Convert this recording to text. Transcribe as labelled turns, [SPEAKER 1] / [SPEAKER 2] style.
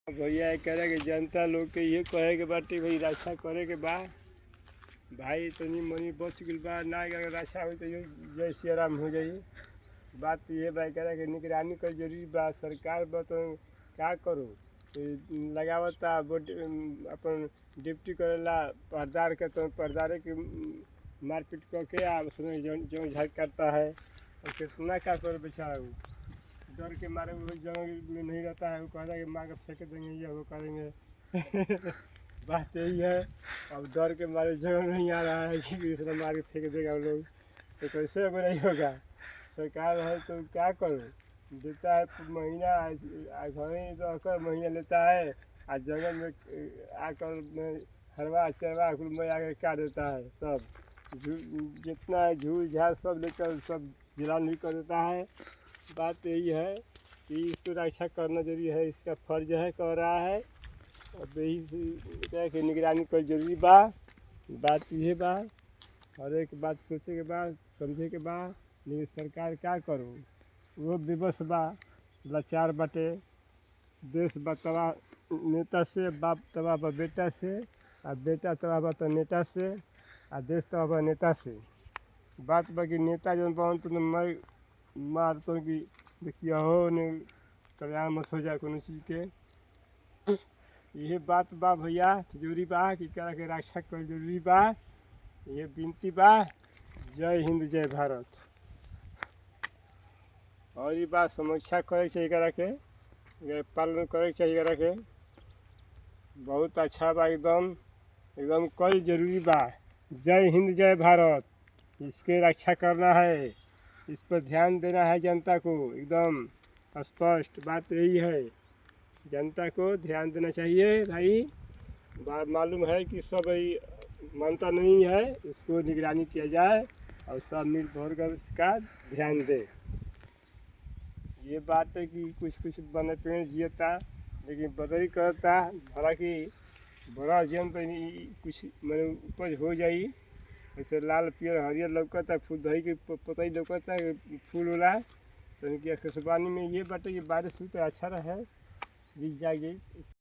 [SPEAKER 1] भैया कह रहे कि जनता लोग के ये कहे के बाटे भाई रक्षा करे के बा भाई तनी मनी बच गई बा ना अगर रक्षा हो तो जय श्री राम हो जाइए। बात ये भाई कह रहे कि निगरानी कर जरूरी बा सरकार बा तो क्या करो लगावता अपन ड्यूटी करेला पहरेदार के तो पहरेदारे के मारपीट करके उसमें जो झाड़ करता है और कितना क्या कर बेचारा डर के मारे वो जगह में नहीं रहता है। वो कह रहा है कि मार के फेंक देंगे ये वो करेंगे बात यही है। अब डर के मारे जगह नहीं आ रहा है कि इसने मार के फेंक देगा हम लोग तो कैसे अब नहीं होगा। सरकार है तो क्या करो देता है महीना घर तो आकर महीना लेता है आज जगह में आकर हरवा चरवा में आकर क्या देता है सब जितना झूल झाड़ सब लेकर सब जिलान भी कर देता है। बात यही है कि इसको रक्षा करना जरूरी है इसका फर्ज है कर रहा है। अब यही क्या कि निगरानी कर जरूरी बा बात ये बा हर एक बात सोचे के बाद समझे के बाद लेकिन सरकार क्या करो वो विवश बा लाचार बाटे देश बतवा नेता से बाप तवा बा बेटा से और बेटा तवा बा तो नेता से और देश तवा बा नेता से। बात बाकी नेता जो बन तो मार तो कि देखिए हो ने कल्याण मत हो जाए कोनो चीज़ के यही बात बा भैया जरूरी बा कि क्या के रक्षा कर जरूरी बा ये विनती बा। जय हिंद जय भारत। और ये बात समीक्षा करे चाहिए करा के पालन करे चाहिए करा के बहुत अच्छा बा एकदम एकदम कल जरूरी बा। जय हिंद जय भारत इसके रक्षा करना है इस पर ध्यान देना है जनता को एकदम स्पष्ट बात यही है जनता को ध्यान देना चाहिए भाई। बात मालूम है कि सब मानता नहीं है इसको निगरानी किया जाए और सब मिल भर कर इसका ध्यान दे। ये बात है कि कुछ कुछ बने पेड़ जियता लेकिन बदरी करता हालांकि बड़ा जन पर कुछ मैंने उपज हो जाई ऐसे लाल पियर हरियर लौकता फूल दही के पतई लौकता फूल होला तो इनकी आसमानी में ये बाटे कि बारिश हुई तो अच्छा रहे बीज जाएगी।